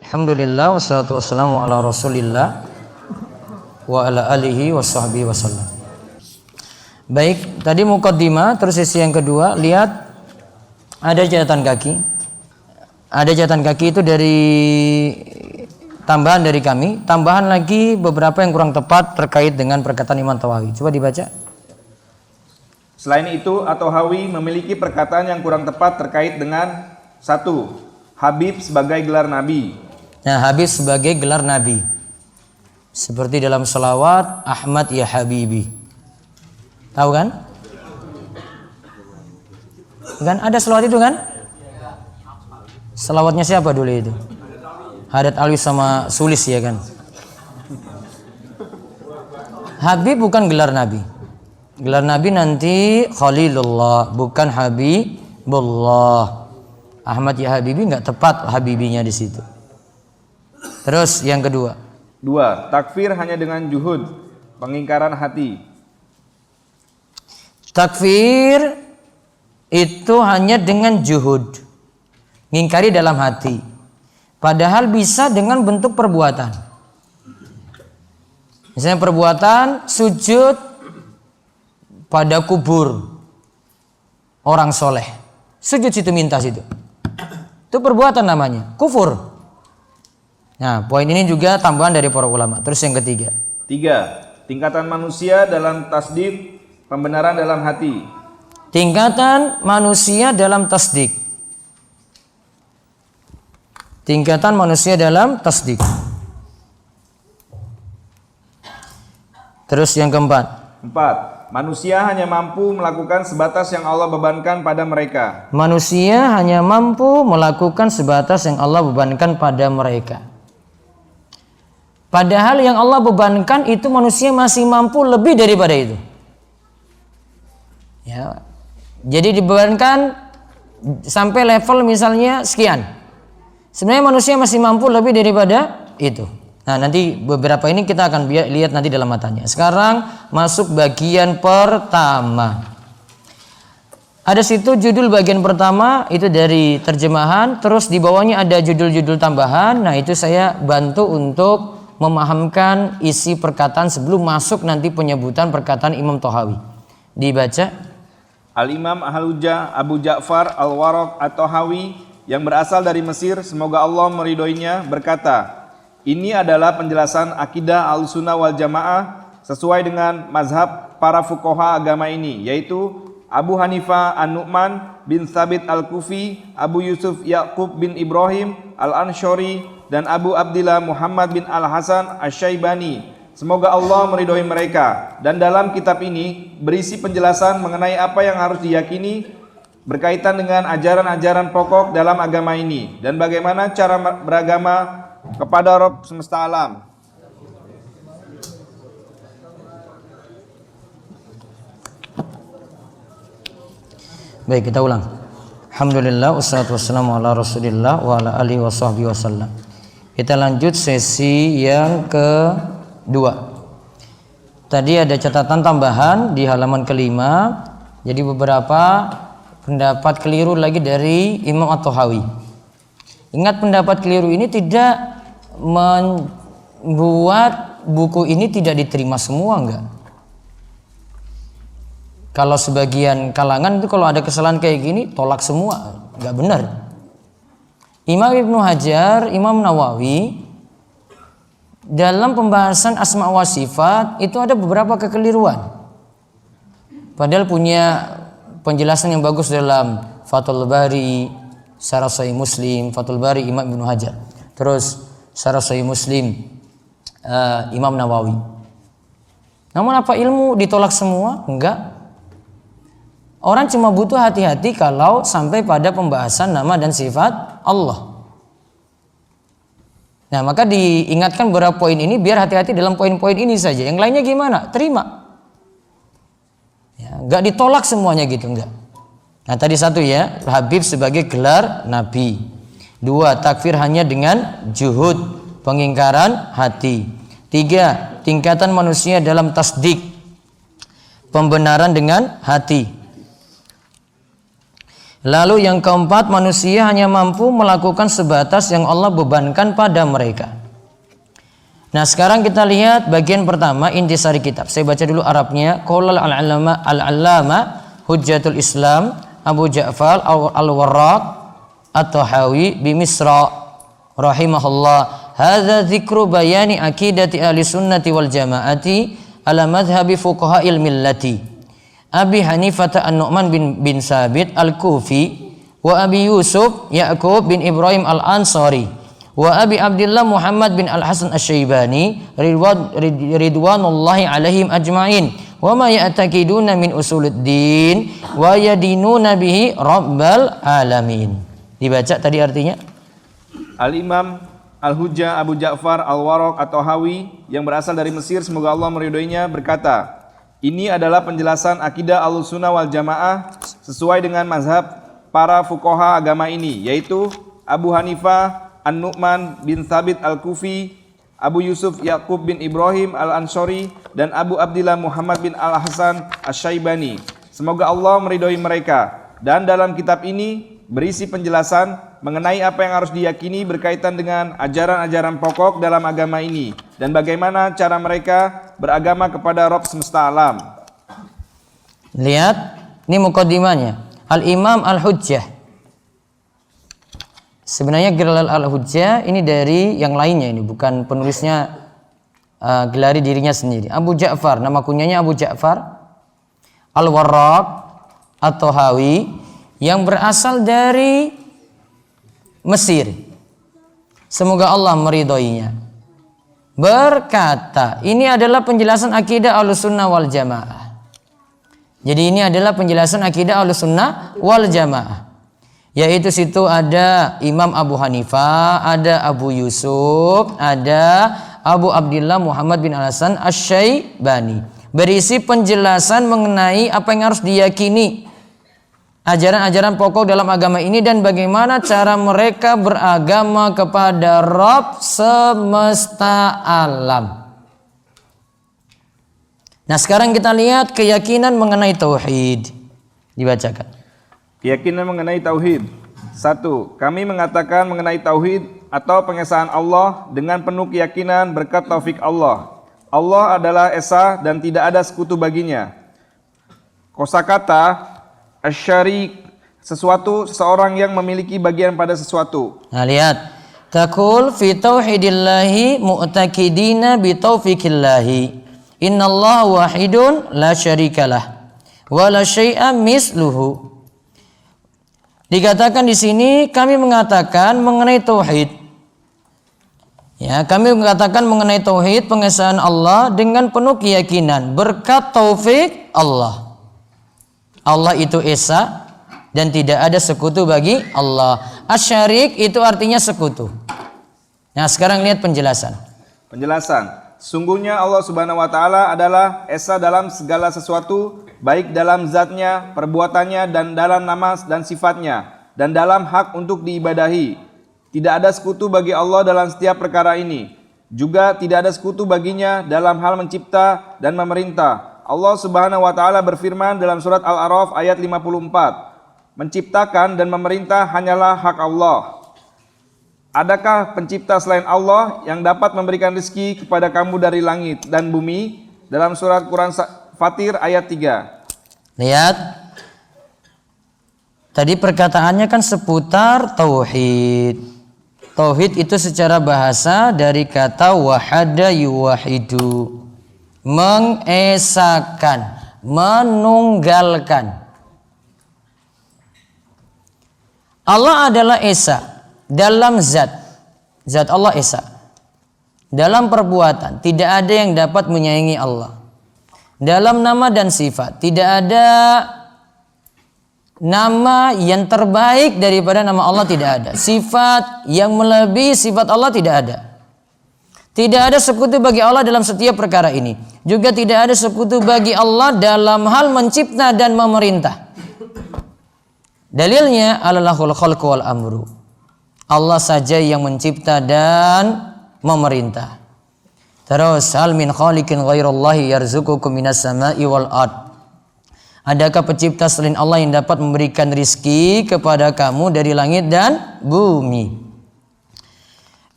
Alhamdulillah wassalatu wassalamu ala Rasulillah wa ala alihi washabbihi wasallam. Baik, tadi muqaddimah, terus sesi yang kedua, lihat ada catatan kaki. Ada catatan kaki itu dari tambahan dari kami, tambahan lagi beberapa yang kurang tepat terkait dengan perkataan Imam Tahawi. Coba dibaca. Selain itu, At-Tahawi memiliki perkataan yang kurang tepat terkait dengan 1. Habib sebagai gelar Nabi. Nah, Habib sebagai gelar Nabi. Seperti dalam salawat, Ahmad ya Habibi. Tahu kan? Kan ada salawat itu kan? Salawatnya siapa dulu itu? Hadat Alwi sama Sulis ya kan? Habib bukan gelar Nabi. Gelar Nabi nanti Khalilullah, bukan Habibullah. Ahmad ya Habibi nggak tepat Habibinya di situ. Terus yang kedua. 2. Takfir hanya dengan juhud, pengingkaran hati. Takfir itu hanya dengan juhud, ngingkari dalam hati. Padahal bisa dengan bentuk perbuatan. Misalnya perbuatan sujud pada kubur orang soleh, sujud situ minta situ, itu perbuatan namanya kufur. Nah, poin ini juga tambahan dari para ulama. Terus yang ketiga. 3. Tingkatan manusia dalam tasdik, pembenaran dalam hati. Tingkatan manusia dalam tasdik. Tingkatan manusia dalam tasdik. Terus yang keempat. 4. Manusia hanya mampu melakukan sebatas yang Allah bebankan pada mereka. Manusia hanya mampu melakukan sebatas yang Allah bebankan pada mereka. Padahal yang Allah bebankan itu manusia masih mampu lebih daripada itu. Ya. Jadi dibebankan sampai level misalnya sekian. Sebenarnya manusia masih mampu lebih daripada itu. Nah, nanti beberapa ini kita akan lihat nanti dalam matanya. Sekarang masuk bagian pertama. Ada situ judul bagian pertama itu dari terjemahan, terus di bawahnya ada judul-judul tambahan. Nah, itu saya bantu untuk memahamkan isi perkataan sebelum masuk nanti penyebutan perkataan Imam Tahawi. Dibaca. Al-Imam Al-Hujjah Abu Ja'far Al-Waraq At-Tahawi yang berasal dari Mesir, semoga Allah meridhoinya, berkata, ini adalah penjelasan akidah Ahlussunnah wal Jamaah sesuai dengan mazhab para fuqaha agama ini, yaitu Abu Hanifah An-Nu'man bin Thabit Al-Kufi, Abu Yusuf Yaqub bin Ibrahim Al-Anshari, dan Abu Abdillah Muhammad bin Al-Hasan Asy-Syaibani. Semoga Allah meridhoi mereka. Dan dalam kitab ini berisi penjelasan mengenai apa yang harus diyakini berkaitan dengan ajaran-ajaran pokok dalam agama ini dan bagaimana cara beragama kepada Rabb semesta alam. Baik, kita ulang. Alhamdulillah wassalatu wassalamu ala Rasulillah wa ala alihi washabbihi wasallam. Kita lanjut sesi yang kedua. Tadi ada catatan tambahan di halaman kelima. Jadi beberapa pendapat keliru lagi dari Imam At-Tahawi. Ingat, pendapat keliru ini tidak membuat buku ini tidak diterima semua, enggak. Kalau sebagian kalangan itu kalau ada kesalahan kayak gini tolak semua, enggak benar. Imam Ibnu Hajar, Imam Nawawi dalam pembahasan asma wa sifat itu ada beberapa kekeliruan. Padahal punya penjelasan yang bagus dalam Fathul Bari, Syarah Sahih Muslim, Fathul Bari Imam Ibnu Hajar. Terus Syarah Sahih Muslim Imam Nawawi. Namun apa ilmu ditolak semua? Enggak. Orang cuma butuh hati-hati kalau sampai pada pembahasan nama dan sifat Allah. Nah, maka diingatkan beberapa poin ini biar hati-hati dalam poin-poin ini saja. Yang lainnya gimana? Terima. Ya, enggak ditolak semuanya gitu, enggak. Nah, tadi satu ya, Habib sebagai gelar Nabi. 2, takfir hanya dengan juhud, pengingkaran hati. 3, tingkatan manusia dalam tasdik, pembenaran dengan hati. Lalu yang keempat, manusia hanya mampu melakukan sebatas yang Allah bebankan pada mereka. Nah, sekarang kita lihat bagian pertama intisari kitab. Saya baca dulu Arabnya. Qala al-'allama Hujjatul Islam Abu Ja'far al-Warraq at-Tahawi bi Misra rahimahullah. Hadza dzikru bayani aqidati ahli sunnati wal jamaati ala madhhabi fuqaha'il millati. Abi Hanifah an-Nu'man bin Sabit al-Kufi wa Abi Yusuf Ya'qub bin Ibrahim al-Ansari wa Abi Abdullah Muhammad bin Al-Hasan Asy-Syaibani ridwanullahi alaihim ajma'in wa ma ya'taqiduna min usuluddin wa yadinuna bihi rabbal alamin. Dibaca tadi artinya. Al-Imam Al-Hujjah Abu Ja'far Al-Warraq at-Tahawi yang berasal dari Mesir, semoga Allah meridhoinya, berkata, ini adalah penjelasan akidah Ahlussunnah wal Jamaah sesuai dengan mazhab para fuqaha agama ini, yaitu Abu Hanifah An-Nu'man bin Thabit Al-Kufi, Abu Yusuf Ya'qub bin Ibrahim Al-Ansari, dan Abu Abdillah Muhammad bin Al-Hasan Asy-Syaibani. Semoga Allah meridhoi mereka. Dan dalam kitab ini berisi penjelasan mengenai apa yang harus diyakini berkaitan dengan ajaran-ajaran pokok dalam agama ini dan bagaimana cara mereka beragama kepada Rabb semesta alam. Lihat, ini muqaddimahnya. Al-Imam Al-Hujjah. Sebenarnya gelar Al-Hujjah ini dari yang lainnya, ini bukan penulisnya gelari dirinya sendiri. Abu Ja'far, nama kunyanya Abu Ja'far Al-Warraq at-Tahawi yang berasal dari Mesir. Semoga Allah meridhoinya. Berkata, ini adalah penjelasan akidah Ahlussunnah wal Jamaah. Jadi ini adalah penjelasan akidah Ahlussunnah wal Jamaah. Yaitu situ ada Imam Abu Hanifah, ada Abu Yusuf, ada Abu Abdillah Muhammad bin Al-Hasan Asy-Syaibani. Berisi penjelasan mengenai apa yang harus diyakini, ajaran-ajaran pokok dalam agama ini dan bagaimana cara mereka beragama kepada Rabb semesta alam. Nah, sekarang kita lihat keyakinan mengenai tauhid. Dibacakan. Keyakinan mengenai tauhid. 1. Kami mengatakan mengenai tauhid atau pengesaan Allah dengan penuh keyakinan berkat taufik Allah. Allah adalah esa dan tidak ada sekutu baginya. Kosakata asy-syarik, sesuatu, seseorang yang memiliki bagian pada sesuatu. Nah, lihat. Taqul fi tauhidillahi mu'taqidina bi taufiqillahi. Innallaha wahidun la syarikalah wa la syai'a misluhu. Dikatakan di sini kami mengatakan mengenai tauhid. Ya, kami mengatakan mengenai tauhid pengesaan Allah dengan penuh keyakinan berkat taufik Allah. Allah itu esa dan tidak ada sekutu bagi Allah. Asy-syarik itu artinya sekutu. Nah, sekarang lihat penjelasan. Penjelasan. Sungguhnya Allah Subhanahu wa taala adalah esa dalam segala sesuatu, baik dalam zatnya, perbuatannya, dan dalam nama dan sifatnya, dan dalam hak untuk diibadahi. Tidak ada sekutu bagi Allah dalam setiap perkara ini. Juga tidak ada sekutu baginya dalam hal mencipta dan memerintah. Allah Subhanahu wa taala berfirman dalam surat Al-A'raf ayat 54, menciptakan dan memerintah hanyalah hak Allah. Adakah pencipta selain Allah yang dapat memberikan rezeki kepada kamu dari langit dan bumi? Dalam surat Quran Fatir ayat 3. Lihat. Tadi perkataannya kan seputar tauhid. Tauhid itu secara bahasa dari kata wahada yuwahidu. Mengesakan, menunggalkan. Allah adalah esa dalam zat Allah esa. Dalam perbuatan tidak ada yang dapat menyaingi Allah. Dalam nama dan sifat tidak ada nama yang terbaik daripada nama Allah, tidak ada. Sifat yang melebihi sifat Allah tidak ada. Tidak ada sekutu bagi Allah dalam setiap perkara ini. Juga tidak ada sekutu bagi Allah dalam hal mencipta dan memerintah. Dalilnya Allahul khalqu wal amru. Allah saja yang mencipta dan memerintah. Terus hal min khaliqin ghairallahi yarzuqukum minas sama'i wal ard. Adakah pencipta selain Allah yang dapat memberikan rizki kepada kamu dari langit dan bumi?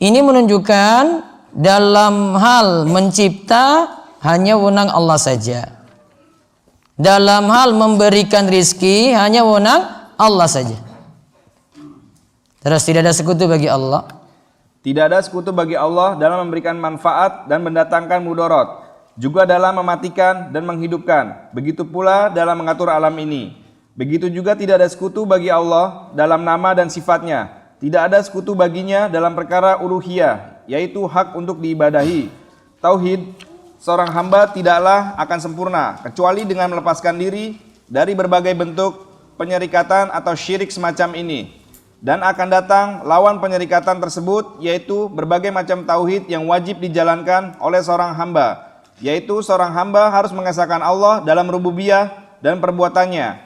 Ini menunjukkan dalam hal mencipta hanya wewenang Allah saja. Dalam hal memberikan rizki hanya wewenang Allah saja. Terus tidak ada sekutu bagi Allah. Tidak ada sekutu bagi Allah dalam memberikan manfaat dan mendatangkan mudarat, juga dalam mematikan dan menghidupkan. Begitu pula dalam mengatur alam ini. Begitu juga tidak ada sekutu bagi Allah dalam nama dan sifatnya. Tidak ada sekutu baginya dalam perkara uluhiyah, yaitu hak untuk diibadahi. Tauhid, seorang hamba tidaklah akan sempurna kecuali dengan melepaskan diri dari berbagai bentuk penyerikatan atau syirik semacam ini. Dan akan datang lawan penyerikatan tersebut, yaitu berbagai macam tauhid yang wajib dijalankan oleh seorang hamba, yaitu seorang hamba harus mengesahkan Allah dalam rububiyah dan perbuatannya.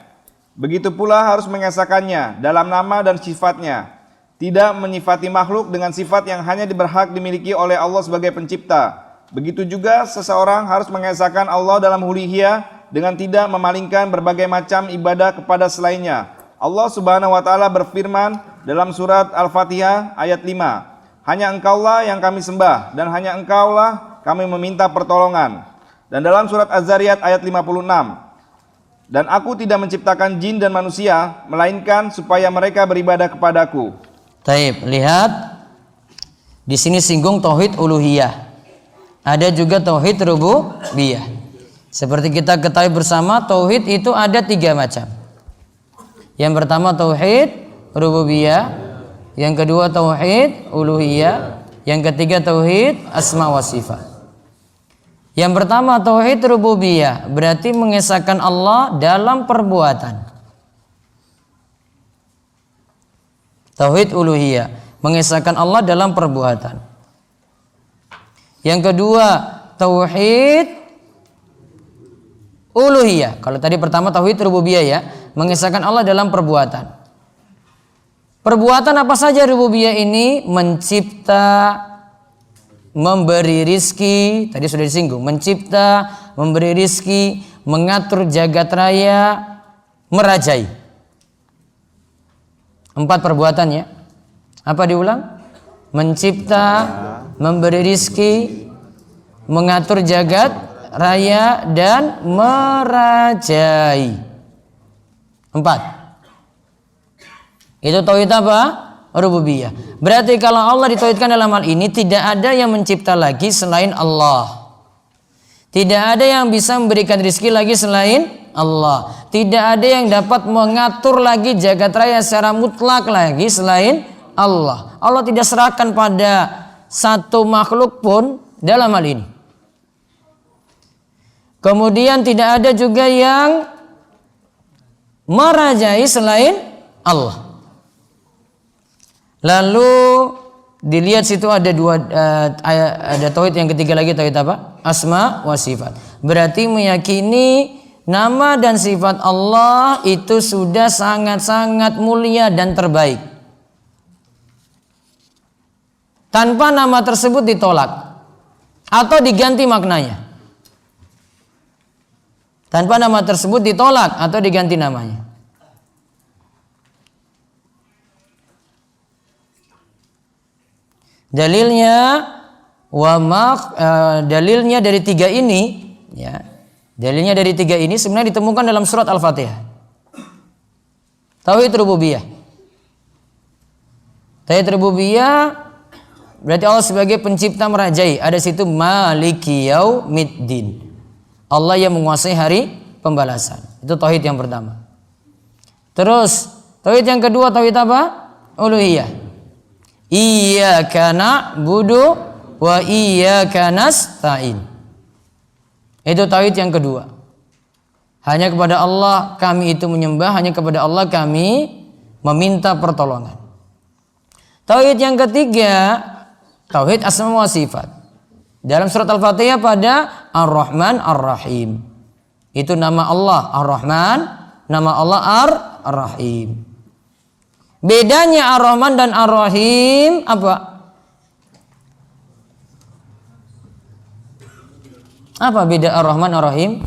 Begitu pula harus mengesahkannya dalam nama dan sifatnya, tidak menyifati makhluk dengan sifat yang hanya berhak dimiliki oleh Allah sebagai pencipta. Begitu juga seseorang harus mengesahkan Allah dalam uluhiyah dengan tidak memalingkan berbagai macam ibadah kepada selainnya. Allah Subhanahu wa taala berfirman dalam surat Al-Fatihah ayat 5, hanya Engkaulah yang kami sembah dan hanya Engkaulah kami meminta pertolongan. Dan dalam surat Az-Zariyat ayat 56, dan aku tidak menciptakan jin dan manusia melainkan supaya mereka beribadah kepadaku. Taib, lihat di sini singgung tauhid uluhiyah. Ada juga tauhid rububiyah. Seperti kita ketahui bersama, tauhid itu ada 3 macam. Yang pertama tauhid rububiyah, yang kedua tauhid uluhiyah, yang ketiga tauhid asma wa sifat. Yang pertama tauhid rububiyah berarti mengesahkan Allah dalam perbuatan. Tauhid uluhiyah mengesahkan Allah dalam perbuatan. Yang kedua tauhid uluhiyah. Kalau tadi pertama tauhid rububiyah ya, mengesahkan Allah dalam perbuatan. Perbuatan apa saja rububiyah ini? Mencipta, memberi rizki, tadi sudah disinggung, mencipta, memberi rizki, mengatur jagat raya, merajai. 4 perbuatan ya. Apa diulang? Mencipta, memberi rizki, mengatur jagat raya, dan merajai. 4. Itu tauhid apa? Rububiyah. Berarti kalau Allah ditauhidkan dalam hal ini, tidak ada yang mencipta lagi selain Allah. Tidak ada yang bisa memberikan rezeki lagi selain Allah. Tidak ada yang dapat mengatur lagi jagat raya secara mutlak lagi selain Allah. Allah tidak serahkan pada satu makhluk pun dalam hal ini. Kemudian tidak ada juga yang merajai selain Allah. Lalu dilihat situ ada ada tauhid yang ketiga lagi, tauhid apa? Asma wa sifat. Berarti meyakini nama dan sifat Allah itu sudah sangat-sangat mulia dan terbaik. Tanpa nama tersebut ditolak atau diganti maknanya. Tanpa nama tersebut ditolak atau diganti namanya. Dalilnya dalilnya dari 3 ini ya. Dalilnya dari 3 ini sebenarnya ditemukan dalam surat Al-Fatihah. Tauhid rububiyah. Tauhid rububiyah berarti Allah sebagai pencipta merajai. Ada situ Maliki Yaumiddin. Allah yang menguasai hari pembalasan. Itu tauhid yang pertama. Terus tauhid yang kedua tauhid apa? Uluhiyah. Iyyaka na'budu wa iyyaka nasta'in. Itu tauhid yang kedua. Hanya kepada Allah kami itu menyembah, hanya kepada Allah kami meminta pertolongan. Tauhid yang ketiga tauhid asma wa sifat. Dalam surat Al-Fatihah pada Ar-Rahman Ar-Rahim. Itu nama Allah Ar-Rahman, nama Allah Ar-Rahim. Bedanya Ar-Rahman dan Ar-Rahim apa? Apa beda Ar-Rahman Ar-Rahim?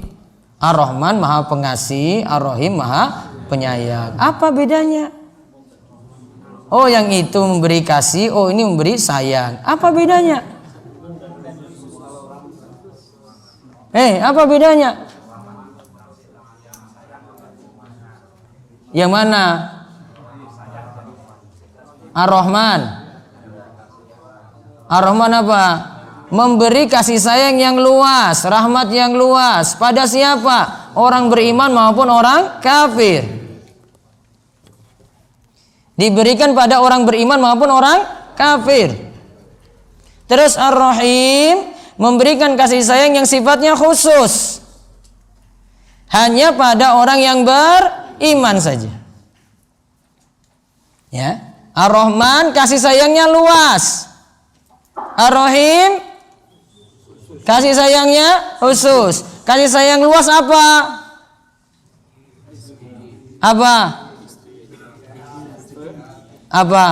Ar-Rahman Maha Pengasih, Ar-Rahim Maha Penyayang. Apa bedanya? Oh, yang itu memberi kasih, oh ini memberi sayang. Apa bedanya? Apa bedanya? Yang mana? Ar-Rahman. Ar-Rahman apa? Memberi kasih sayang yang luas, rahmat yang luas. Pada siapa? Orang beriman maupun orang kafir. Diberikan pada orang beriman maupun orang kafir. Terus Ar-Rahim memberikan kasih sayang yang sifatnya khusus. Hanya pada orang yang beriman saja. Ya. Ar-Rahman kasih sayangnya luas. Ar-Rahim kasih sayangnya khusus. Kasih sayang luas apa? Apa? Apa?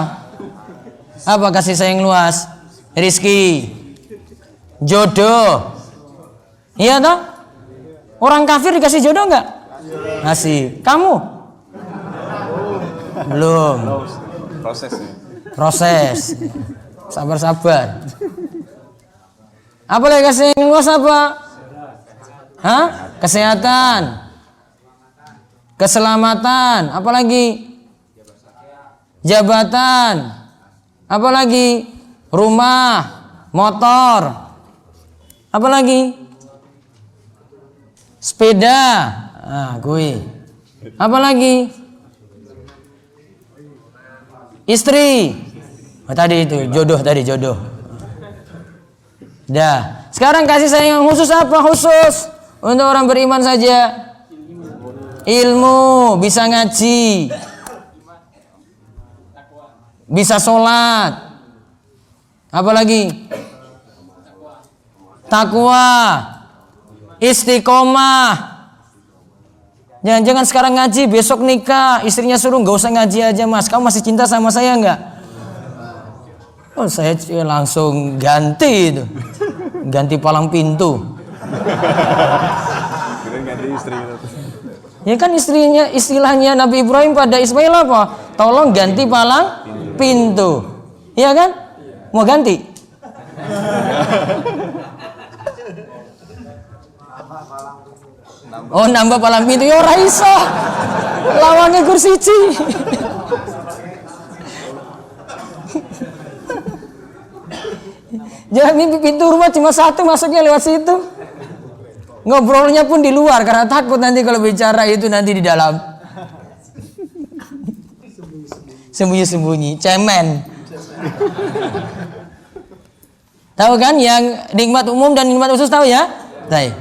Apa kasih sayang luas? Rizki, jodoh. Iya toh? Orang kafir dikasih jodoh enggak? Kasih. Kamu? Belum. Proses. Sabar. Apa lagi kasih yang luas apa? Hah? Kesehatan, keselamatan, apa lagi? Jabatan, apa lagi? Rumah, motor, apa lagi? Sepeda, gue. Apa lagi? Istri. Tadi itu jodoh. Dah. Sekarang kasih sayang yang khusus apa? Khusus untuk orang beriman saja. Ilmu, bisa ngaji, bisa sholat. Apa lagi? Takwa, istiqomah. Jangan sekarang ngaji, besok nikah, istrinya suruh nggak usah ngaji aja mas. Kamu masih cinta sama saya nggak? Oh, saya langsung ganti itu. Ganti palang pintu. Ganti istri. Ya kan istilahnya Nabi Ibrahim pada Ismail apa? Tolong ganti palang pintu. Iya kan? Mau ganti? Oh, nambah palang pintu ya ora iso. Lawange kursi siji. Jangan mimpi pintu rumah cuma satu, masuknya lewat situ. Ngobrolnya pun di luar karena takut nanti kalau bicara itu nanti di dalam. Sembunyi-sembunyi, cemen. Tahu kan yang nikmat umum dan nikmat khusus, tahu ya? Baik.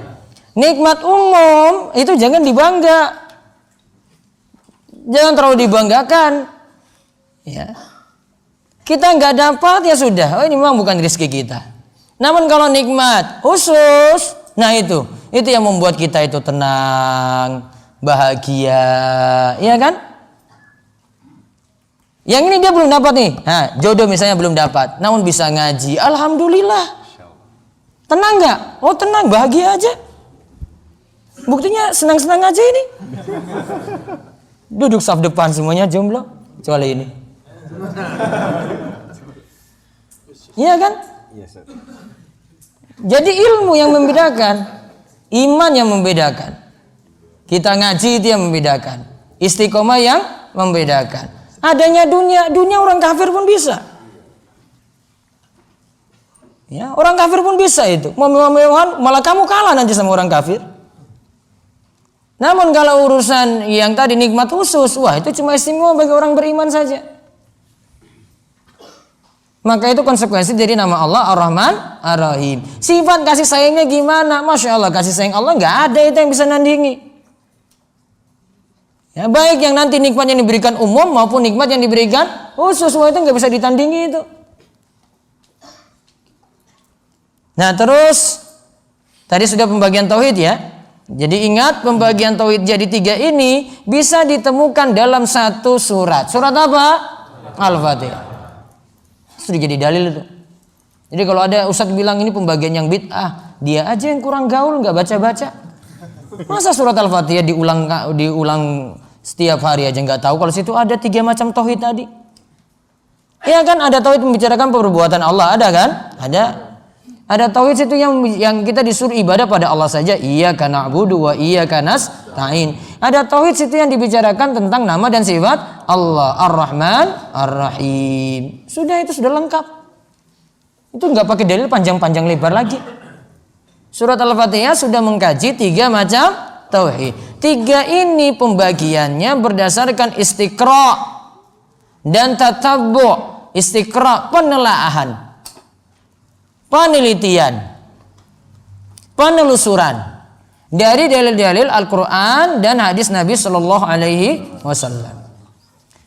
Nikmat umum itu jangan dibangga. Jangan terlalu dibanggakan. Ya. Kita nggak dapat ya sudah. Oh, ini memang bukan rezeki kita. Namun kalau nikmat khusus, nah itu yang membuat kita itu tenang, bahagia, ya kan? Yang ini dia belum dapat nih. Nah, jodoh misalnya belum dapat, namun bisa ngaji. Alhamdulillah. Tenang nggak? Oh tenang, bahagia aja. Buktinya senang-senang aja ini. Duduk saf depan semuanya jomblo, kecuali ini. Iya kan? Jadi ilmu yang membedakan, iman yang membedakan. Kita ngaji itu yang membedakan. Istiqomah yang membedakan. Adanya dunia orang kafir pun bisa. Ya, orang kafir pun bisa itu. Mau mewah-mewahan, malah kamu kalah nanti sama orang kafir. Namun kalau urusan yang tadi nikmat khusus, wah itu cuma istimewa bagi orang beriman saja. Maka itu konsekuensi dari nama Allah Ar-Rahman Ar-Rahim. Sifat kasih sayangnya gimana? Masya Allah, kasih sayang Allah nggak ada itu yang bisa nandingi. Ya, baik yang nanti nikmat yang diberikan umum maupun nikmat yang diberikan khusus, semua itu nggak bisa ditandingi itu. Nah terus tadi sudah pembagian tauhid ya. Jadi ingat pembagian tauhid jadi 3 ini bisa ditemukan dalam satu surat. Surat apa? Al-Fatihah. Sudah jadi dalil itu. Jadi kalau ada ustadz bilang ini pembagian yang bid'ah, dia aja yang kurang gaul, nggak baca-baca. Masa surat Al-Fatihah diulang setiap hari aja nggak tahu kalau situ ada 3 macam tauhid tadi? Ya kan, ada tauhid membicarakan perbuatan Allah, ada kan? Ada tauhid situ yang kita disuruh ibadah pada Allah saja. Iyyaka na'budu wa iyyaka nasta'in. Ada tauhid situ yang dibicarakan tentang nama dan sifat Allah, Ar-Rahman, Ar-Rahim. Sudah, itu sudah lengkap. Itu nggak pakai dalil panjang-panjang lebar lagi. Surat Al-Fatihah sudah mengkaji 3 macam tauhid. 3 ini pembagiannya berdasarkan istiqra dan tatabbu'. Istiqra, penelaahan, penelitian, penelusuran dari dalil-dalil Al-Quran dan hadis Nabi Sallallahu Alaihi Wasallam.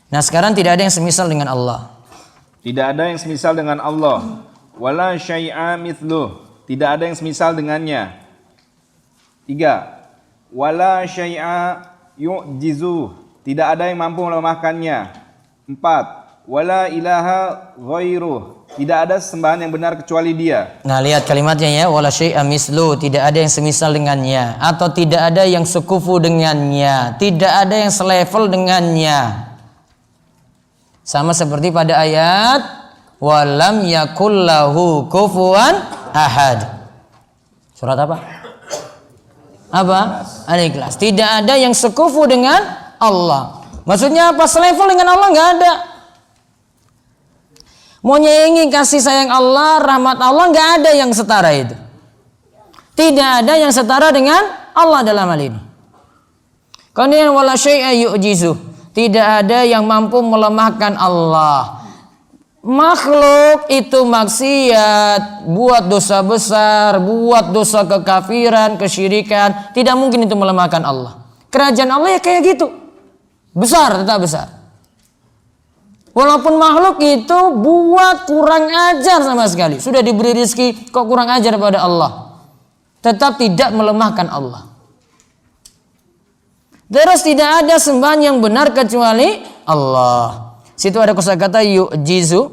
Nah, sekarang tidak ada yang semisal dengan Allah. Tidak ada yang semisal dengan Allah. Wala syai'a mithluh. Tidak ada yang semisal dengannya. 3. Wala syai'a yu'jizuh. Tidak ada yang mampu melemahkannya. 4. Wala ilaha ghairuh. Tidak ada sembahan yang benar kecuali Dia. Nah, lihat kalimatnya ya, wala syai'a mislu, tidak ada yang semisal dengannya, atau tidak ada yang sekufu dengannya, tidak ada yang selevel dengannya. Sama seperti pada ayat walam yakul lahu kufuwan ahad. Surat apa? Al-Ikhlas. Tidak ada yang sekufu dengan Allah. Maksudnya apa? Selevel dengan Allah nggak ada. Mau nyaingi kasih sayang Allah, rahmat Allah, nggak ada yang setara itu. Tidak ada yang setara dengan Allah dalam hal ini. Kemudian wala syai'a yu'jizuh. Tidak ada yang mampu melemahkan Allah. Makhluk itu maksiat, buat dosa besar, buat dosa kekafiran, kesyirikan, tidak mungkin itu melemahkan Allah. Kerajaan Allah ya kayak gitu. Besar, tetap besar. Walaupun makhluk itu buat kurang ajar sama sekali, sudah diberi rezeki kok kurang ajar pada Allah, tetap tidak melemahkan Allah. Terus tidak ada sembahan yang benar kecuali Allah. Situ ada kosakata yu'jizu.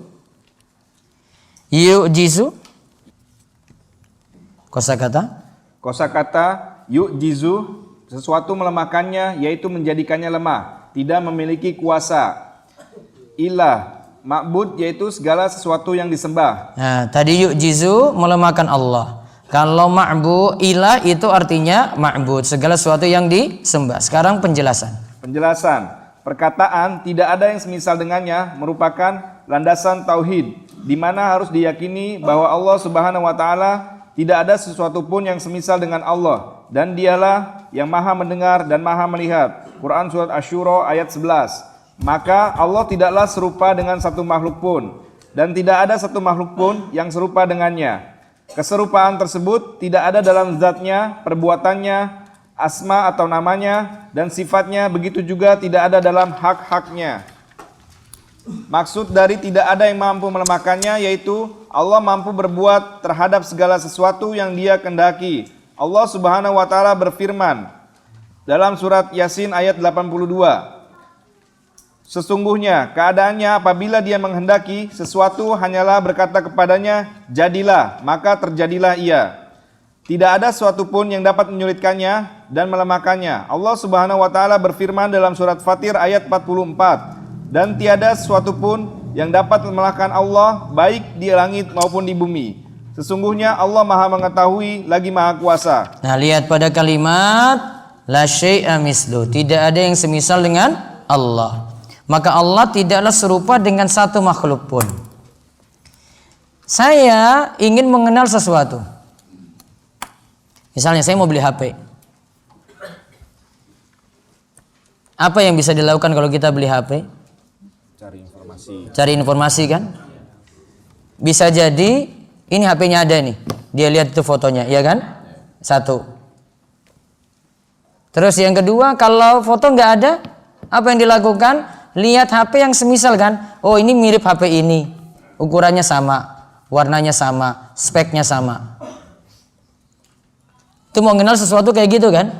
Kosakata yu'jizu, sesuatu melemahkannya, yaitu menjadikannya lemah, tidak memiliki kuasa. Ilah, ma'bud, yaitu segala sesuatu yang disembah. Nah, tadi yu'jizu melemahkan Allah. Kalau ma'bu, ilah itu artinya ma'bud, segala sesuatu yang disembah. Sekarang penjelasan. Perkataan tidak ada yang semisal dengannya merupakan landasan tauhid, di mana harus diyakini bahwa Allah Subhanahu wa taala tidak ada sesuatu pun yang semisal dengan Allah, dan Dialah yang Maha mendengar dan Maha melihat. Quran surat Asy-Syura ayat 11. Maka Allah tidaklah serupa dengan satu makhluk pun, dan tidak ada satu makhluk pun yang serupa dengannya. Keserupaan tersebut tidak ada dalam zatnya, perbuatannya, asma atau namanya, dan sifatnya, begitu juga tidak ada dalam hak-haknya. Maksud dari tidak ada yang mampu melemahkannya, yaitu Allah mampu berbuat terhadap segala sesuatu yang Dia kehendaki. Allah Subhanahu wa taala berfirman dalam surat Yasin ayat 82. Sesungguhnya keadaannya apabila Dia menghendaki sesuatu hanyalah berkata kepadanya, jadilah, maka terjadilah ia. Tidak ada sesuatu pun yang dapat menyulitkannya dan melemahkannya. Allah Subhanahu wa taala berfirman dalam surat Fatir ayat 44. Dan tiada sesuatu pun yang dapat melemahkan Allah, baik di langit maupun di bumi. Sesungguhnya Allah Maha mengetahui lagi Maha kuasa. Nah, lihat pada kalimat la syai'a mislu, tidak ada yang semisal dengan Allah. Maka Allah tidaklah serupa dengan satu makhluk pun. Saya ingin mengenal sesuatu. Misalnya saya mau beli HP. Apa yang bisa dilakukan kalau kita beli HP? Cari informasi kan? Bisa jadi ini HP-nya ada nih. Dia lihat itu fotonya, ya kan? Satu. Terus yang kedua, kalau foto nggak ada, apa yang dilakukan? Lihat HP yang semisal kan? Oh, ini mirip HP ini. Ukurannya sama, warnanya sama, speknya sama. Itu mau kenal sesuatu kayak gitu kan?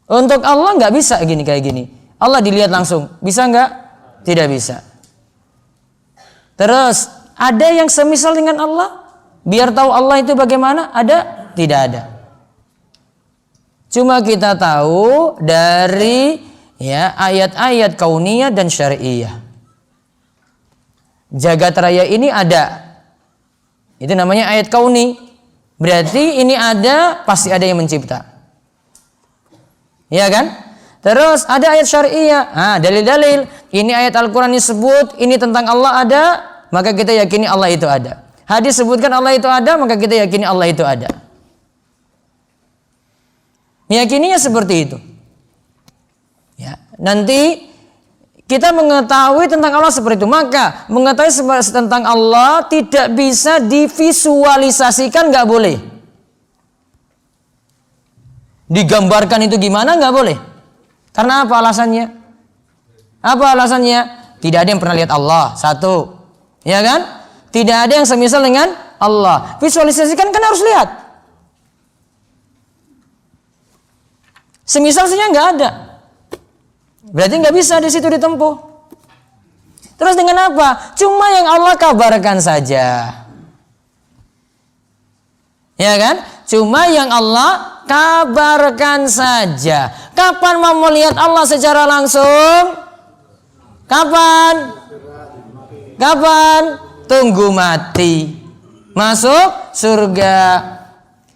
Untuk Allah nggak bisa gini kayak gini. Allah dilihat langsung, bisa nggak? Tidak bisa. Terus ada yang semisal dengan Allah? Biar tahu Allah itu bagaimana? Ada? Tidak ada. Cuma kita tahu dari ya ayat-ayat kauniyah dan syari'iyah. Jagat raya ini ada. Itu namanya ayat kauni. Berarti ini ada, pasti ada yang mencipta. Ya kan? Terus ada ayat syari'iyah. Dalil-dalil. Ini ayat Al-Quran disebut, ini tentang Allah ada, maka kita yakini Allah itu ada. Hadis sebutkan Allah itu ada, maka kita yakini Allah itu ada. Meyakininya seperti itu. Ya, nanti kita mengetahui tentang Allah seperti itu. Maka mengetahui tentang Allah tidak bisa divisualisasikan, nggak boleh. Digambarkan itu gimana, nggak boleh. Karena apa alasannya? Apa alasannya? Tidak ada yang pernah lihat Allah. Satu, ya kan? Tidak ada yang semisal dengan Allah. Visualisasikan kan harus lihat. Semisal saja nggak ada. Berarti nggak bisa di situ ditempuh. Terus dengan apa? Cuma yang Allah kabarkan saja. Ya kan? Cuma yang Allah kabarkan saja. Kapan mau melihat Allah secara langsung? Kapan? Kapan? Tunggu mati. Masuk surga.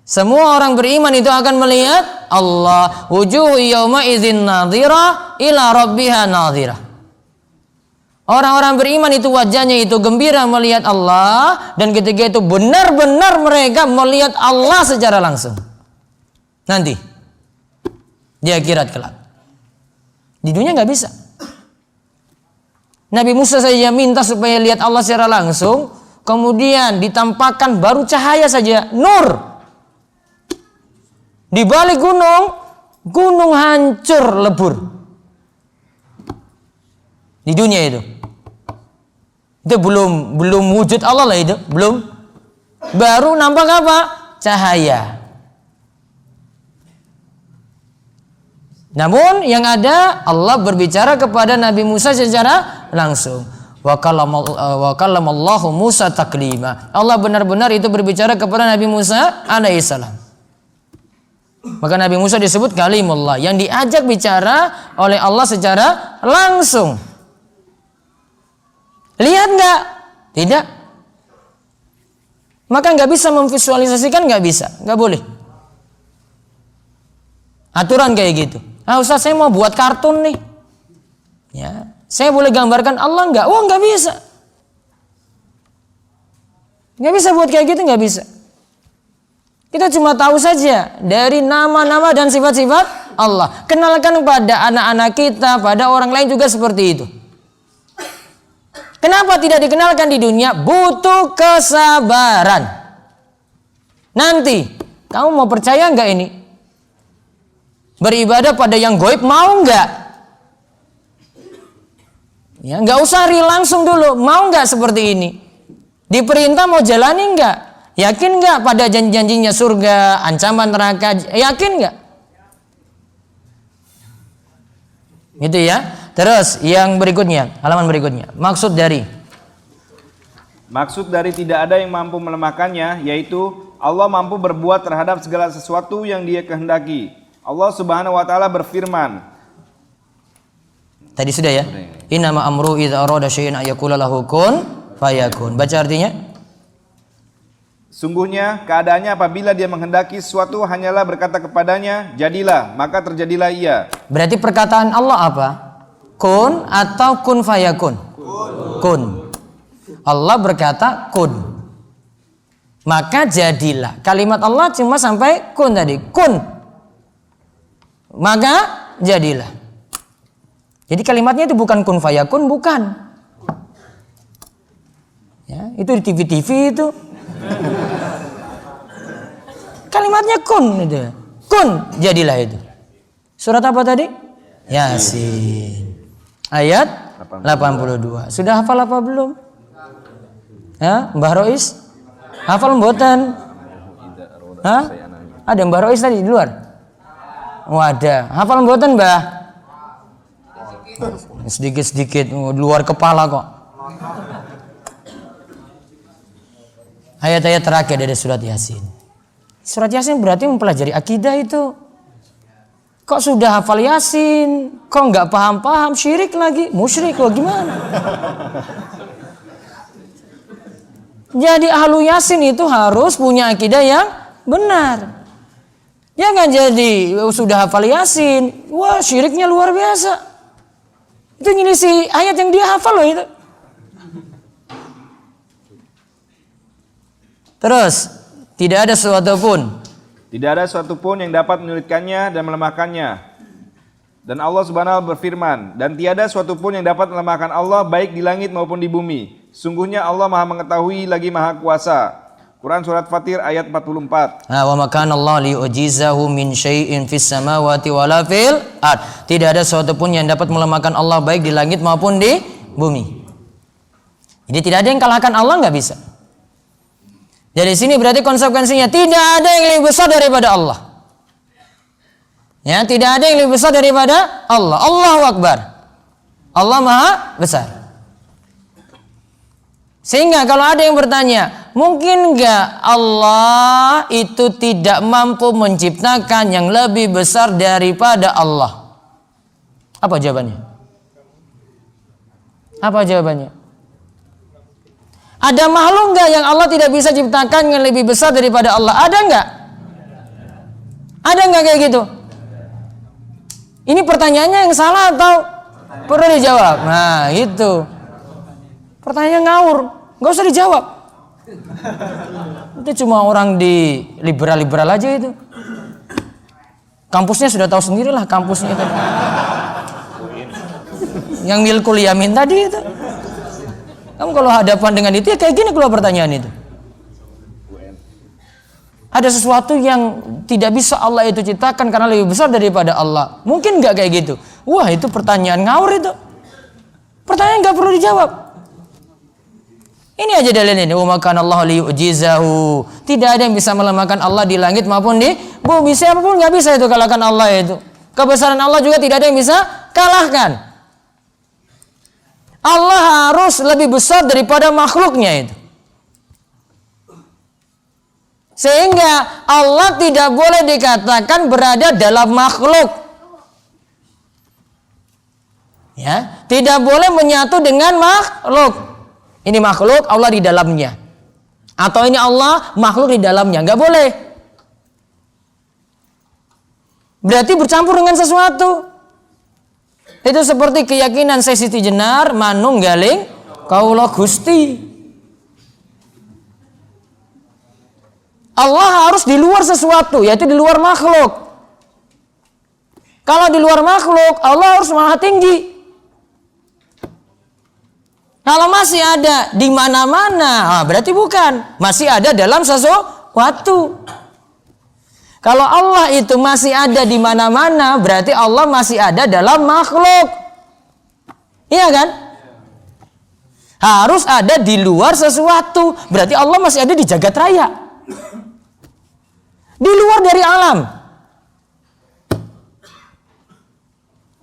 Semua orang beriman itu akan melihat Allah. Wujuhu yawma idzin nadhira ila rabbiha nadhira. Orang-orang beriman itu wajahnya itu gembira melihat Allah, dan ketika itu benar-benar mereka melihat Allah secara langsung. Nanti di akhirat kelak. Di dunia nggak bisa. Nabi Musa saja minta supaya lihat Allah secara langsung, kemudian ditampakkan baru cahaya saja, nur. Di balik gunung hancur lebur. Di dunia itu. Itu belum wujud Allah lah itu, belum. Baru nampak apa? Cahaya. Namun yang ada Allah berbicara kepada Nabi Musa secara langsung. Wa kallamallahu Musa taklima. Allah benar-benar itu berbicara kepada Nabi Musa alaihissalam. Maka Nabi Musa disebut kalimullah, yang diajak bicara oleh Allah secara langsung. Lihat nggak? Tidak. Maka nggak bisa memvisualisasikan, nggak bisa, nggak boleh. Aturan kayak gitu. Ustaz, saya mau buat kartun nih. Ya, saya boleh gambarkan Allah nggak? Oh, nggak bisa. Nggak bisa buat kayak gitu, nggak bisa. Kita cuma tahu saja dari nama-nama dan sifat-sifat Allah. Kenalkan pada anak-anak kita, pada orang lain juga seperti itu. Kenapa tidak dikenalkan di dunia? Butuh kesabaran. Nanti, kamu mau percaya nggak ini? Beribadah pada yang gaib mau nggak? Ya, nggak usah langsung dulu. Mau nggak seperti ini? Diperintah mau jalani nggak? Yakin nggak pada janji-janjinya surga, ancaman neraka? Yakin nggak? Gitu ya. Terus yang berikutnya, halaman berikutnya. Maksud dari tidak ada yang mampu melemahkannya, yaitu Allah mampu berbuat terhadap segala sesuatu yang Dia kehendaki. Allah Subhanahu wa taala berfirman. Tadi sudah ya. Innama amru idza arada syai'an ayaqula lahu kun fayakun. Baca artinya. Sungguhnya keadaannya apabila Dia menghendaki sesuatu hanyalah berkata kepadanya, jadilah, maka terjadilah ia. Berarti perkataan Allah apa? Kun atau kun fayakun? Kun. Allah berkata kun. Maka jadilah. Kalimat Allah cuma sampai kun tadi. Kun. Maka jadilah. Jadi kalimatnya itu bukan kun fayakun, bukan. Ya, itu di TV-TV itu. Kalimatnya kun itu. Kun, jadilah itu. Surat apa tadi? Yasin. Ayat 82. Sudah hafal apa belum? Ya, Mbah Rois? Hafal mboten? Hah? Ada Mbah Rois tadi di luar? Wadah, hafal mboten, Mbah? Sedikit-sedikit, di luar kepala kok. Ayat-ayat terakhir dari surat Yasin. Surat Yasin berarti mempelajari akidah itu. Kok sudah hafal Yasin, kok nggak paham-paham, syirik lagi, musyrik loh, gimana? Jadi ahlu Yasin itu harus punya akidah yang benar. Jangan jadi sudah hafal Yasin, wah syiriknya luar biasa. Itu nyelisih ayat yang dia hafal loh itu. Terus, tidak ada sesuatu pun yang dapat menyulitkannya dan melemahkannya. Dan Allah Subhanahu berfirman, dan tiada suatu pun yang dapat melemahkan Allah baik di langit maupun di bumi. Sungguhnya Allah Maha mengetahui lagi Maha kuasa. Quran surat Fatir ayat 44. Nah, wa makana Allah liujizahu min syai'in fis samawati wala fil ard. Tidak ada sesuatu pun yang dapat melemahkan Allah baik di langit maupun di bumi. Jadi tidak ada yang kalahkan Allah, nggak bisa. Dari sini berarti konsekuensinya tidak ada yang lebih besar daripada Allah. Ya, tidak ada yang lebih besar daripada Allah. Allahu Akbar. Allah Maha besar. Sehingga kalau ada yang bertanya, mungkin enggak Allah itu tidak mampu menciptakan yang lebih besar daripada Allah? Apa jawabannya? Apa jawabannya? Ada makhluk enggak yang Allah tidak bisa ciptakan yang lebih besar daripada Allah? Ada enggak? Ada enggak kayak gitu? Ini pertanyaannya yang salah atau perlu dijawab? Nah, itu. Pertanyaan ngawur, enggak usah dijawab. Itu cuma orang di liberal-liberal aja itu. Kampusnya sudah tahu sendirilah kampusnya itu. Yang milkul yamin tadi itu. Kamu kalau hadapan dengan itu ya kayak gini keluar pertanyaan itu. Ada sesuatu yang tidak bisa Allah itu ciptakan karena lebih besar daripada Allah. Mungkin nggak kayak gitu. Wah, itu pertanyaan ngawur itu. Pertanyaan nggak perlu dijawab. Ini aja dalilnya ini. Wa makana Allah liyujizahu. Tidak ada yang bisa melemahkan Allah di langit maupun di bumi. Siapapun nggak bisa itu kalahkan Allah itu. Kebesaran Allah juga tidak ada yang bisa kalahkan. Allah harus lebih besar daripada makhluknya itu. Sehingga Allah tidak boleh dikatakan berada dalam makhluk. Ya, tidak boleh menyatu dengan makhluk. Ini makhluk, Allah di dalamnya. Atau ini Allah, makhluk di dalamnya. Enggak boleh. Berarti bercampur dengan sesuatu. Itu seperti keyakinan Syekh Siti Jenar manunggaling kaula Gusti. Allah harus di luar sesuatu, yaitu di luar makhluk. Kalau di luar makhluk, Allah harus maha tinggi. Kalau masih ada di mana-mana, berarti bukan. Masih ada dalam sesuatu. Kalau Allah itu masih ada di mana-mana, berarti Allah masih ada dalam makhluk. Iya kan? Harus ada di luar sesuatu. Berarti Allah masih ada di jagat raya. Di luar dari alam.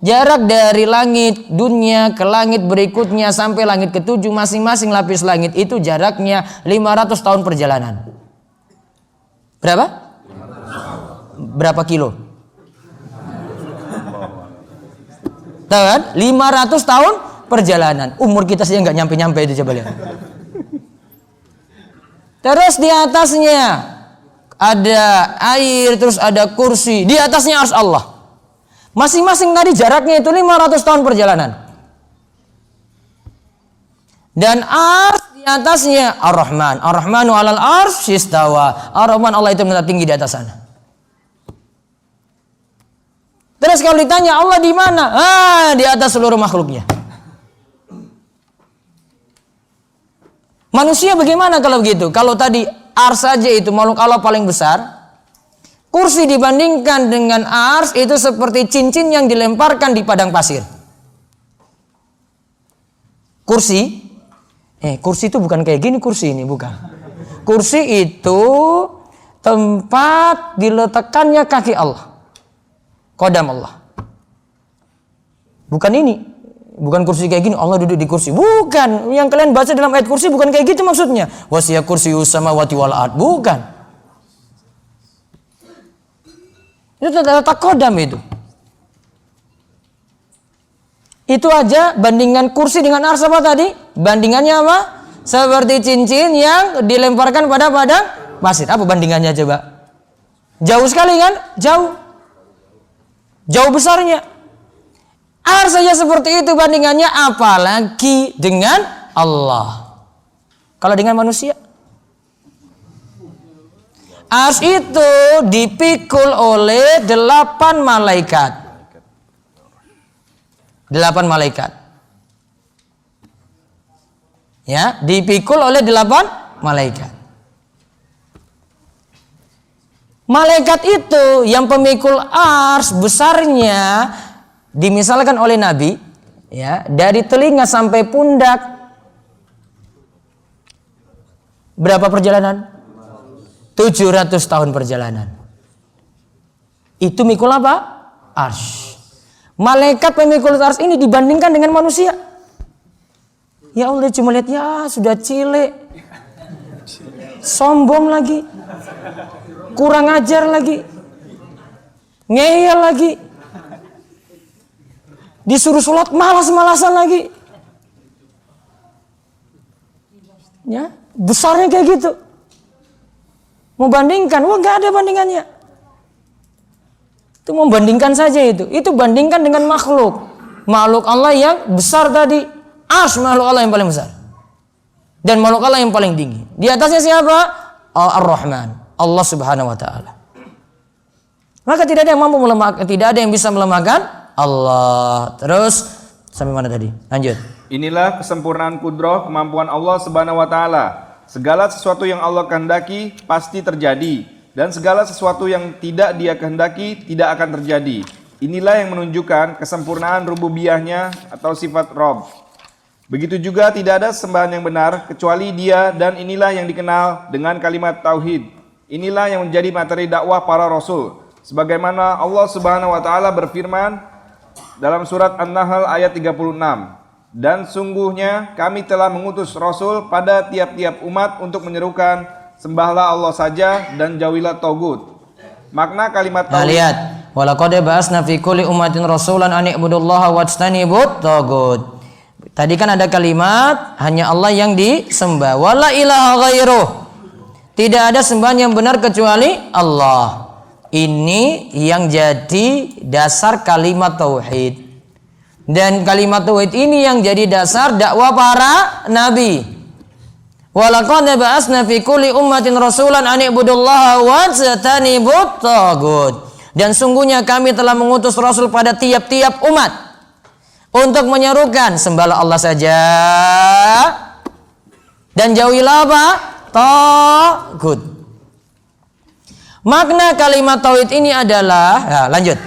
Jarak dari langit dunia ke langit berikutnya sampai langit ketujuh, masing-masing lapis langit itu jaraknya 500 tahun perjalanan. Berapa? Berapa kilo? Tahu kan? 500 tahun perjalanan. Umur kita saja nggak nyampe-nyampe itu, coba lihat. Terus di atasnya ada air, terus ada kursi. Di atasnya arsy Allah. Masing-masing tadi jaraknya itu 500 tahun perjalanan. Dan arsy di atasnya Ar-Rahman. Ar-Rahmanu 'alal arsy istawa. Ar-Rahman, Allah itu menetap tinggi di atas sana. Terus kalau ditanya Allah di mana? Di atas seluruh makhluknya. Manusia bagaimana kalau begitu? Kalau tadi ars saja itu makhluk Allah paling besar, kursi dibandingkan dengan ars itu seperti cincin yang dilemparkan di padang pasir. Kursi itu bukan kayak gini kursi ini, bukan. Kursi itu tempat diletakkannya kaki Allah. Qadam Allah. Bukan ini. Bukan kursi kayak gini, Allah duduk di kursi. Bukan. Yang kalian baca dalam ayat kursi bukan kayak gitu maksudnya. Wasi'a kursiyus samawati wal ard. Bukan. Itu letak qadam itu. Itu aja bandingkan kursi dengan ars apa tadi? Bandingannya apa? Seperti cincin yang dilemparkan pada padang pasir. Apa bandingannya coba? Jauh sekali kan? Jauh. Jauh besarnya. Ars saja seperti itu bandingannya, apalagi dengan Allah. Kalau dengan manusia, ars itu dipikul oleh 8 malaikat. 8 malaikat. Ya, dipikul oleh 8 malaikat. Malaikat itu yang pemikul ars besarnya dimisalkan oleh Nabi, ya, dari telinga sampai pundak. Berapa perjalanan? 700 tahun perjalanan. Itu mikul apa? Ars. Malaikat pemikul ars ini dibandingkan dengan manusia. Ya Allah, cuma lihat ya sudah cilik. Sombong lagi. Kurang ajar lagi. Ngeyel lagi. Disuruh sholat malas-malasan lagi. Ya, besarnya kayak gitu. Mau bandingkan, wah gak ada bandingannya. Itu membandingkan saja itu. Itu bandingkan dengan makhluk. Makhluk Allah yang besar tadi. Ars makhluk Allah yang paling besar. Dan makhluk Allah yang paling tinggi. Di atasnya siapa? Ar-Rahman. Allah Subhanahu wa taala. Maka tidak ada yang mampu melemahkan, tidak ada yang bisa melemahkan Allah. Terus sampai mana tadi? Lanjut. Inilah kesempurnaan kudrah kemampuan Allah Subhanahu wa taala. Segala sesuatu yang Allah kehendaki pasti terjadi, dan segala sesuatu yang tidak Dia kehendaki tidak akan terjadi. Inilah yang menunjukkan kesempurnaan rububiyahnya atau sifat Rabb. Begitu juga tidak ada sembahan yang benar kecuali Dia, dan inilah yang dikenal dengan kalimat tauhid. Inilah yang menjadi materi dakwah para rasul. Sebagaimana Allah Subhanahu wa taala berfirman dalam surat An-Nahl ayat 36. Dan sungguhnya kami telah mengutus rasul pada tiap-tiap umat untuk menyerukan sembahlah Allah saja dan jauhilah tagut. Makna kalimat tauhid. Lihat, walaqad ba'atsna fi kulli ummatin rasulan an i'budullaha wajtanibut tagut. Tadi kan ada kalimat hanya Allah yang disembah. Wala ilaha ghairuh. Tidak ada sembahan yang benar kecuali Allah. Ini yang jadi dasar kalimat tauhid. Dan kalimat tauhid ini yang jadi dasar dakwah para nabi. Walaqad ba'atsna fi kulli ummatin rasulan an i'budullaha wajtanibut tagut. Dan sungguhnya kami telah mengutus rasul pada tiap-tiap umat untuk menyerukan sembahlah Allah saja dan jauhilah apa? Tagut. Makna kalimat tauhid ini adalah, lanjut.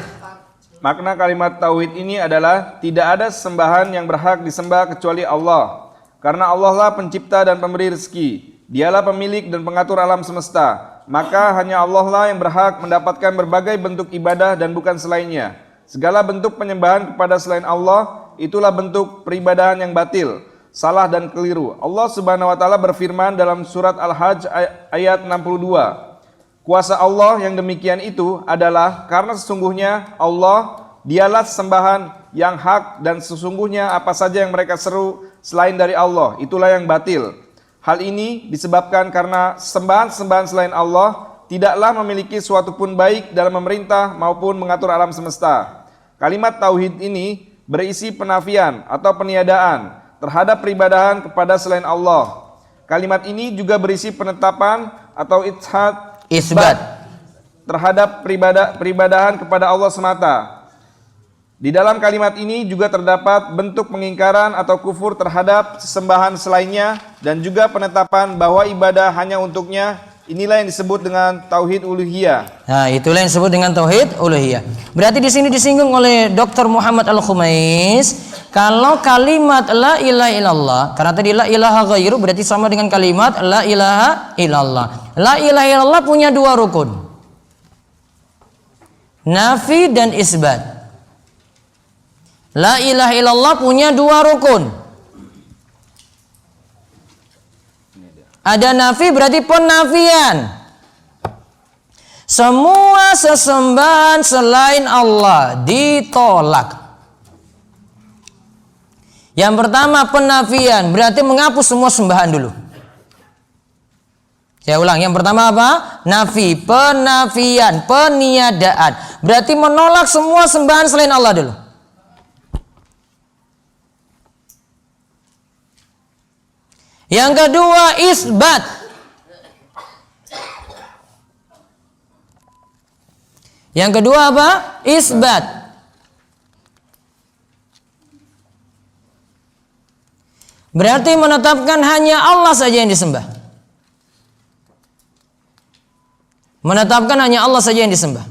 Makna kalimat tauhid ini adalah tidak ada sembahan yang berhak disembah kecuali Allah. Karena Allah lah pencipta dan pemberi rezeki. Dialah pemilik dan pengatur alam semesta. Maka hanya Allah lah yang berhak mendapatkan berbagai bentuk ibadah dan bukan selainnya. Segala bentuk penyembahan kepada selain Allah, itulah bentuk peribadahan yang batil, salah dan keliru. Allah Subhanahu wa taala berfirman dalam surat Al-Hajj ayat 62. Kuasa Allah yang demikian itu adalah karena sesungguhnya Allah dialah sembahan yang hak, dan sesungguhnya apa saja yang mereka seru selain dari Allah itulah yang batil. Hal ini disebabkan karena sembahan-sembahan selain Allah tidaklah memiliki suatu pun baik dalam memerintah maupun mengatur alam semesta. Kalimat tauhid ini berisi penafian atau peniadaan terhadap peribadahan kepada selain Allah. Kalimat ini juga berisi penetapan atau isbat terhadap peribadahan kepada Allah semata. Di dalam kalimat ini juga terdapat bentuk pengingkaran atau kufur terhadap sesembahan selainnya, dan juga penetapan bahwa ibadah hanya untuknya. Inilah yang disebut dengan tauhid uluhiyah. Nah, itulah yang disebut dengan tauhid uluhiyah. Berarti di sini disinggung oleh Dr. Muhammad Al-Khumais kalau kalimat la ilaha illallah, karena tadi la ilaha ghairu berarti sama dengan kalimat la ilaha illallah. La ilaha illallah punya dua rukun. Nafi dan isbat. La ilaha illallah punya dua rukun. Ada nafi berarti penafian. Semua sesembahan selain Allah ditolak. Yang pertama penafian, berarti menghapus semua sembahan dulu. Saya ulang, yang pertama apa? Nafi, penafian, peniadaan. Berarti menolak semua sembahan selain Allah dulu. Yang kedua isbat. Yang kedua apa? Isbat. Berarti menetapkan hanya Allah saja yang disembah. Menetapkan hanya Allah saja yang disembah.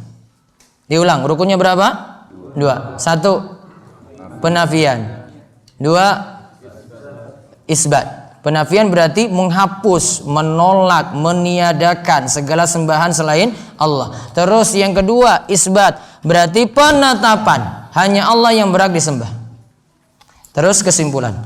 Diulang, rukunnya berapa? 2. 1 penafian. 2 isbat. Penafian berarti menghapus, menolak, meniadakan segala sembahan selain Allah. Terus yang kedua isbat, berarti penetapan hanya Allah yang berhak disembah. Terus kesimpulan.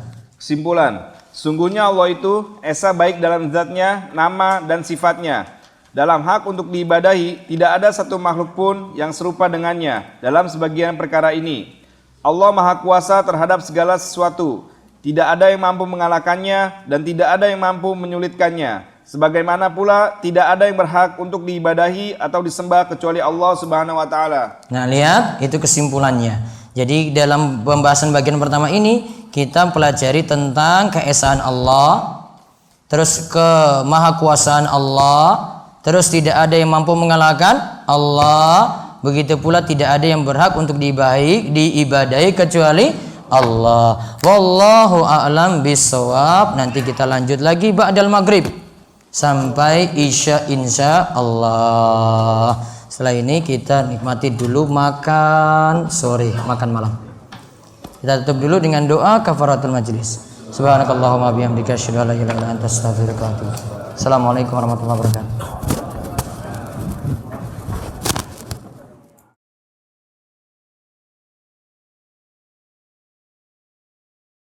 Sungguhnya Allah itu esa baik dalam zatnya, nama dan sifatnya. Dalam hak untuk diibadahi tidak ada satu makhluk pun yang serupa dengannya dalam sebagian perkara ini. Allah Maha Kuasa terhadap segala sesuatu. Tidak ada yang mampu mengalahkannya dan tidak ada yang mampu menyulitkannya. Sebagaimana pula tidak ada yang berhak untuk diibadahi atau disembah kecuali Allah Subhanahu wa taala. Nah, lihat itu kesimpulannya. Jadi dalam pembahasan bagian pertama ini kita pelajari tentang keesaan Allah, terus kemahakuasaan Allah, terus tidak ada yang mampu mengalahkan Allah, begitu pula tidak ada yang berhak untuk diibadahi kecuali Allah. Wallahu a'lam bissawab. Nanti kita lanjut lagi ba'dal maghrib sampai isya insya Allah. Setelah ini kita nikmati dulu makan sore, makan malam. Kita tutup dulu dengan doa kafaratul majlis. Subhanakallahumma bihamdika asyhadu an la ilaha illa anta astaghfiruka wa atubu ilaik. Assalamualaikum warahmatullahi wabarakatuh.